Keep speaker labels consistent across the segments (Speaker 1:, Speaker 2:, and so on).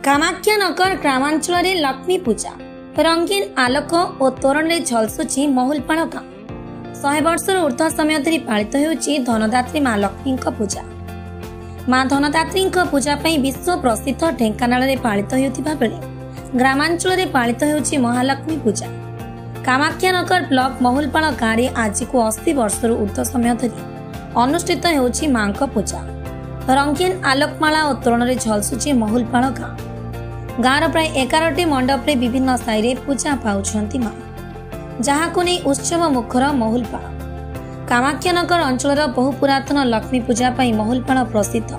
Speaker 1: कामाख्यानगर ग्रामांचल लक्ष्मी पूजा रंगीन आलोक और तोरण में झलसुची महुलपाड़ गाँव 100 वर्ष ऊर्ध्व समय धरी पालित होउची धनदात्री माँ लक्ष्मी पूजा। माँ धनदात्री पूजा विश्व प्रसिद्ध ढेंकानाल में पालित होता बेले ग्रामांचल में पालित होउची महालक्ष्मी पूजा। कामाख्यानगर ब्लॉक महुलपाड़ गाँव में आज को 80 वर्ष ऊर्ध्व समय धरी अनुष्ठित होउची माँ पूजा। रंगीन आलोकमाला और तोरण में झलसुची महुलपाड़ गाँव। गाँव प्राय 11टी मंडप रे विभिन्न साई पूजा पाउछंती माँ, जहाँ को नहीं उत्सव मुखर महुलपाड़। कामाख्यानगर अंचल बहु पुरातन लक्ष्मी पूजा महुलपाड़ प्रसिद्ध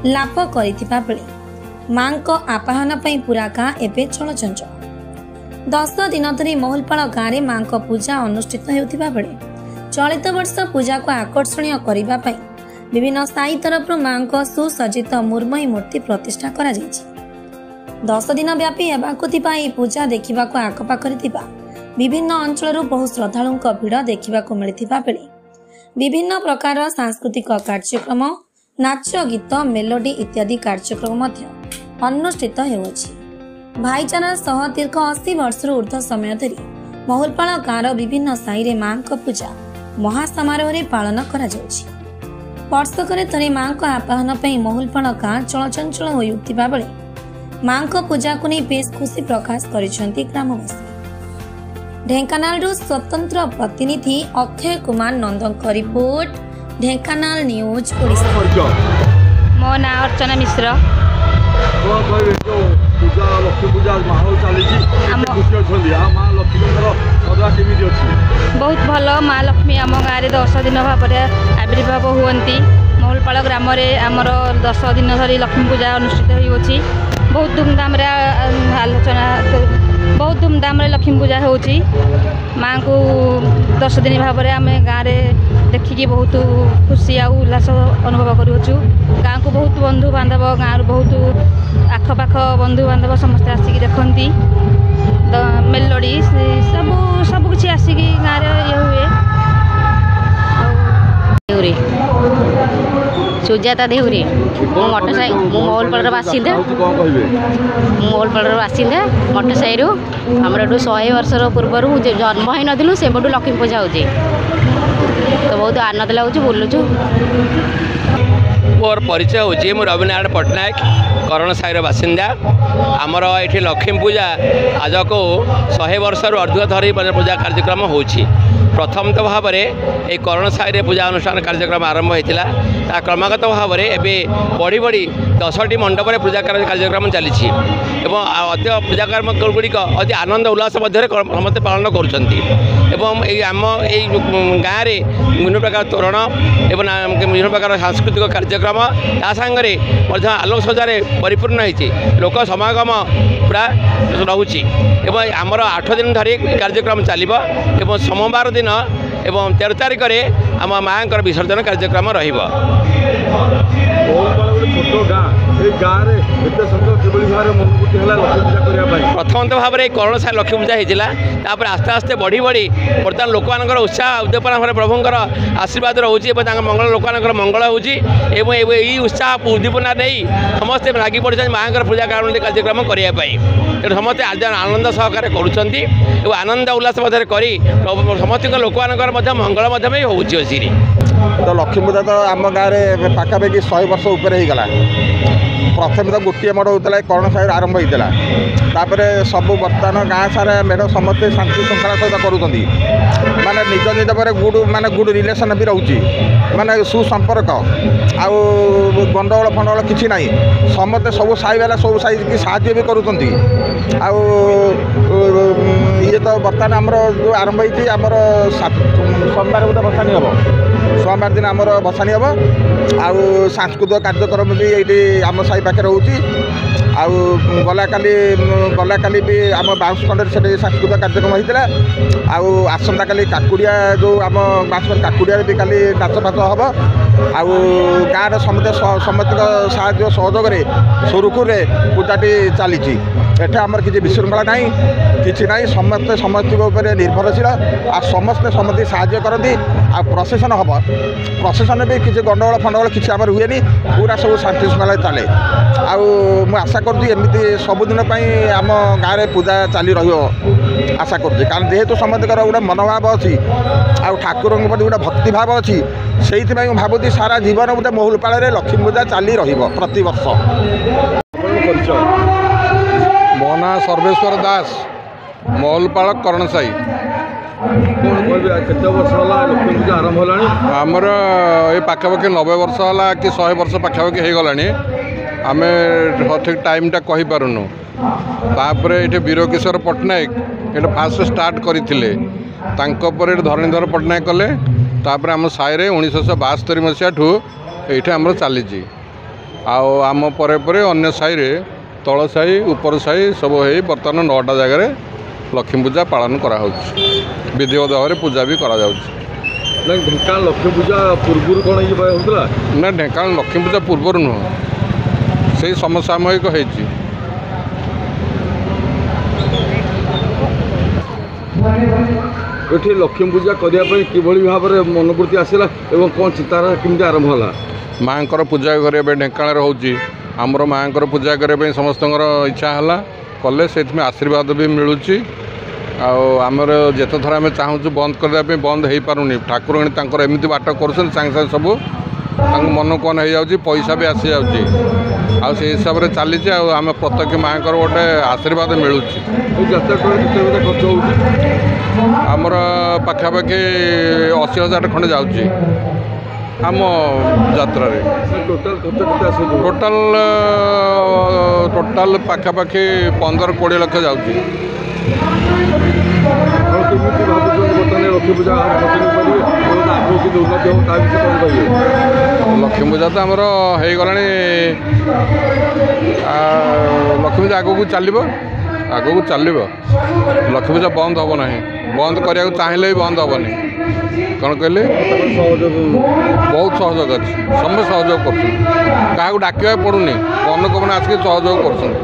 Speaker 1: लाभ करिथिबा बेले माँ आपाहन पूरा गाँ एवं चलचंचल। 10 दिन धरी महुलपाड़ गाँव में माँ पूजा अनुष्ठित होता बेले चलित वर्ष पूजा को आकर्षणीय करने विभिन्न साई तरफ माँ सुसज्जित मुर्मयी मूर्ति प्रतिष्ठा करा जायछि। 10 दिन व्यापी हेबाकु थिबा एही पूजा देखिबाकु आखपाखरे थिबा विभिन्न अंचलरू बहु श्रद्धालुओं भिड़ देखिबाकु मिलिथिबा बेले विभिन्न प्रकार सांस्कृतिक कार्यक्रम नाच गीत मेलोडी इत्यादि कार्यक्रम मध्य अनुष्ठित हेउछि। भाईचारा सह दीर्घ 80 वर्ष ऊर्ध्व समय धरी महुलपाड़ गाँव विभिन्न साई रे माँ पूजा महासमारोह रे पालन करा जाउछि। वर्षकरे थरे माँ आपाहन महुलपाड़ गाँ चलचंचल होई उठिबा बेले माँ पूजा को नहीं बेस खुशी प्रकाश करिसेंती ग्रामवासी। ढेंकानाल स्वतंत्र प्रतिनिधि अक्षय कुमार नंदन रिपोर्ट, ढेंकानाल न्यूज ओडिशा।
Speaker 2: मो ना अर्चना मिश्र। बहुत भल माँ लक्ष्मी आम गाँव में 10 दिन भाव आविर्भाव हुंती। महुलपाड़ ग्राम आमर 10 दिन धरी लक्ष्मी पूजा अनुष्ठित होती। बहुत धूमधाम आलोचना बहुत धूमधाम लक्ष्मी पूजा होची। माँ को 10 दिन भाव आम गाँव में देखिकी बहुत खुशी आ उल्लास अनुभव करुचु। गाँव को बहुत बंधु बांधव गाँव बहुत आखपाख बंधु बांधव समस्ते आसिक देखती मेलोडी सब किसी आसिक गाँव ये हुए। सुजाता देहुरी मटसाई महुलपाड़ बासिंदा महुलपाड़ बासिंदा मटसाई आमर 100 वर्ष पूर्वर जन्म ही नथिलु से लक्ष्मी पूजा होची तो बहुत आनंद लगुच बुलुचु।
Speaker 3: मोर परिचय होची मु रविनारायण पट्टनायक करण साईर बासिंदा। आमर ये लक्ष्मी पूजा आज को 100 वर्ष अर्ध धरी पूजा कार्यक्रम होची। प्रथम तो भाव में करण साई पूजा अनुष्ठान कार्यक्रम आरंभ होता क्रमागत भाव में बढ़ी बढ़ी 10टी मंडप पूजा कार्यक्रम चली अद्य पूजा कार्यक्रम गुड़िक अति आनंद उल्लास मध्य समस्ते पालन करुँच। आम गाँव में विभिन्न प्रकार तोरण एवं विभिन्न प्रकार सांस्कृतिक कार्यक्रम ता सांगे आलोक सज्जार परिपूर्ण होती लोक समागम पूरा रोचे। आमर 8 दिन धरी कार्यक्रम चलो एवं सोमवार दिन एवं 13 तारिख में आम माँ विसर्जन कार्यक्रम रहिबो। प्रथम तो भाव में करण साई लक्ष्मी पूजा होता आस्ते आस्ते बढ़ी बढ़ी बर्तमान लोक उत्साह उद्दीपना प्रभुंर आशीर्वाद रोचे मंगल लोक मंगल होची। उत्साह उद्दीपना नहीं समस्ते लगी पड़े माँ पूजा कार्यक्रम करने समस्ते आज आनंद सहकार कर आनंद उल्लास मध्य करी समस्त लोक मंगल होची।
Speaker 4: तो लक्ष्मी पूजा तो आम गाँव में पाखापाखि 100 वर्ष उपर हो गला। प्रथम तो गोटे मठ होता करण साई आरंभ होता सब बर्तमान गाँ सारा मेढ़ समस्ते शांति श्रृंखला सहित करुँच माने निज निज पर गुड रिलेसन भी रोचे माने सुसंपर्क आउ गंडगोल फंडगोल किसी ना समस्ते सब साई वाला सब साई की साहाय्य भी करुँच। ये तो बर्तमान आमर जो आरंभ होती आमर सोमवार गोटे भसानी हम सोमवार दिन आमर भसानी हम आउ सांस्कृतिक कार्यक्रम भी ये आम साई पाखे रोचे। आउ गला काली भी आम बाउंस खंड से सांस्कृतिक कार्यक्रम होता आउ आसंता काली काकुड़िया जो आम बाउंस काकुड़िया भी काली नाच फाच हम आउ गाँव समस्त साहाय्य सहयोग सुरुखुरे पूजाटी चली आमर किसी विशृंखला ना କିଛି ନାହିଁ ସମସ୍ତେ ସମସ୍ତଙ୍କ ଉପରେ ନିର୍ଭରଶୀଳ ଆଉ ସମସ୍ତେ ସମସ୍ତେ ସାହାଯ୍ୟ କରନ୍ତି ଆଉ ପ୍ରସେସନ୍ ହେବ ପ୍ରସେସନ୍ ବି କିଛି ଗଣ୍ଡଗୋଳ ଫଣ୍ଡଗୋଳ କିଛି ଆମର ହୁଏନି ପୁରା ସବୁ ଶାନ୍ତି ଶୃଙ୍ଖଳାରେ ଚାଲେ ଆଉ ମୁଁ ଆଶା କରୁଛି ଏମିତି ସବୁଦିନ ପାଇଁ ଆମ ଗାଁରେ ପୂଜା ଚାଲି ରହିବ ଆଶା କରୁଛି କାରଣ ଯେହେତୁ ସମସ୍ତଙ୍କର ଗୋଟେ ମନୋଭାବ ଅଛି ଆଉ ଠାକୁରଙ୍କ ପ୍ରତି ଗୋଟେ ଭକ୍ତିଭାବ ଅଛି ସେଇଥିପାଇଁ ମୁଁ ଭାବୁଛି ସାରା ଜୀବନ ଗୋଟେ ମହୁଲପାଳରେ ଲକ୍ଷ୍ମୀ ପୂଜା ଚାଲି ରହିବ ପ୍ରତିବର୍ଷ।
Speaker 5: ମୋ ନାଁ ସର୍ବେଶ୍ୱର ଦାସ ମହୁଲପାଳ କରଣ ସାହି।
Speaker 6: କେତେ ବର୍ଷ ହେଲା ଲକ୍ଷ୍ମୀ ପୂଜା ଆରମ୍ଭ ହେଲାଣି?
Speaker 5: ଆମର ଏ ପାଖାପାଖି 90 ବର୍ଷ ହେଲା କି 100 ବର୍ଷ ପାଖାପାଖି ହେଇଗଲାଣି। ଆମେ ସଠିକ୍ ଟାଇମ୍ଟା କହିପାରୁନୁ। ତାପରେ ଏଠି ବୀରକିଶୋର ପଟ୍ଟନାୟକ ଏଇଟା ଫାଷ୍ଟ ଷ୍ଟାର୍ଟ କରିଥିଲେ ତାଙ୍କ ପରେ ଧରଣୀଧର ପଟ୍ଟନାୟକ କଲେ ତାପରେ ଆମ ସାହିରେ 1972 ମସିହାଠୁ ଏଇଠି ଆମର ଚାଲିଛି ଆଉ ଆମ ପରେ ପରେ ଅନ୍ୟ ସାହିରେ ତଳ ସାହି ଉପର ସାହି ସବୁ ହେଇ ବର୍ତ୍ତମାନ 9ଟା ଜାଗାରେ ଲକ୍ଷ୍ମୀ ପୂଜା ପାଳନ କରାହେଉଛି ବିଧିବଦ୍ଧ ଭାବରେ ପୂଜା ବି କରାଯାଉଛି।
Speaker 6: ଢେଙ୍କାନାଳ ଲକ୍ଷ୍ମୀ ପୂଜା ପୂର୍ବରୁ କ'ଣ ହେଉଥିଲା?
Speaker 5: ନା ଢେଙ୍କାନାଳ ଲକ୍ଷ୍ମୀ ପୂଜା ପୂର୍ବରୁ ନୁହଁ ସେଇ ସମସାମୟିକ ହେଇଛି।
Speaker 6: ଏଠି ଲକ୍ଷ୍ମୀ ପୂଜା କରିବା ପାଇଁ କିଭଳି ଭାବରେ ମନୋବୃତ୍ତି ଆସିଲା ଏବଂ କ'ଣ ଚିନ୍ତାଧାରା କେମିତି ଆରମ୍ଭ ହେଲା?
Speaker 5: ମାଆଙ୍କର ପୂଜା କରିବା ପାଇଁ ଢେଙ୍କାନାଳରେ ହେଉଛି ଆମର ମାଆଙ୍କର ପୂଜା କରିବା ପାଇଁ ସମସ୍ତଙ୍କର ଇଚ୍ଛା ହେଲା କଲେ ସେଥିପାଇଁ ଆଶୀର୍ବାଦ ବି ମିଳୁଛି ଆଉ ଆମର ଯେତେଥର ଆମେ ଚାହୁଁଛୁ ବନ୍ଦ କରିବା ପାଇଁ ବନ୍ଦ ହେଇପାରୁନି ଠାକୁରାଣୀ ତାଙ୍କର ଏମିତି ବାଟ କରୁଛନ୍ତି ସାଙ୍ଗେ ସାଙ୍ଗେ ସବୁ ତାଙ୍କ ମନକୁ କଣ ହେଇଯାଉଛି ପଇସା ବି ଆସିଯାଉଛି ଆଉ ସେଇ ହିସାବରେ ଚାଲିଛି ଆଉ ଆମେ ପ୍ରତ୍ୟକ୍ଷ ମାଆଙ୍କର ଗୋଟେ ଆଶୀର୍ବାଦ ମିଳୁଛି।
Speaker 6: ଯାତ୍ରା କେତେ ଖର୍ଚ୍ଚ ହେଉଛି?
Speaker 5: ଆମର ପାଖାପାଖି 80,000 ଖଣ୍ଡେ ଯାଉଛି ଆମ ଯାତ୍ରାରେ। ଟୋଟାଲ ପାଖାପାଖି 15-20 ଲକ୍ଷ ଯାଉଛି।
Speaker 6: କେମିତି ଭାବୁଛନ୍ତି ବର୍ତ୍ତମାନ ଲକ୍ଷ୍ମୀ ପୂଜା ଆଗକୁ କେମିତି ଉନ୍ନତି ହେବ ତା ବିଷୟରେ କ'ଣ କହିବେ?
Speaker 5: ଲକ୍ଷ୍ମୀ ପୂଜା ତ ଆମର ହେଇଗଲାଣି ଲକ୍ଷ୍ମୀ ପୂଜା ଆଗକୁ ଚାଲିବ ଲକ୍ଷ୍ମୀ ପୂଜା ବନ୍ଦ ହେବ ନାହିଁ ବନ୍ଦ କରିବାକୁ ଚାହିଁଲେ ବି ବନ୍ଦ ହେବନି। କ'ଣ କହିଲେ ବହୁତ ସହଯୋଗ ଅଛି ସମସ୍ତେ ସହଯୋଗ କରୁଛନ୍ତି କାହାକୁ ଡାକିବାକୁ ପଡ଼ୁନି ମନକୁ ମନ ଆସିକି ସହଯୋଗ କରୁଛନ୍ତି।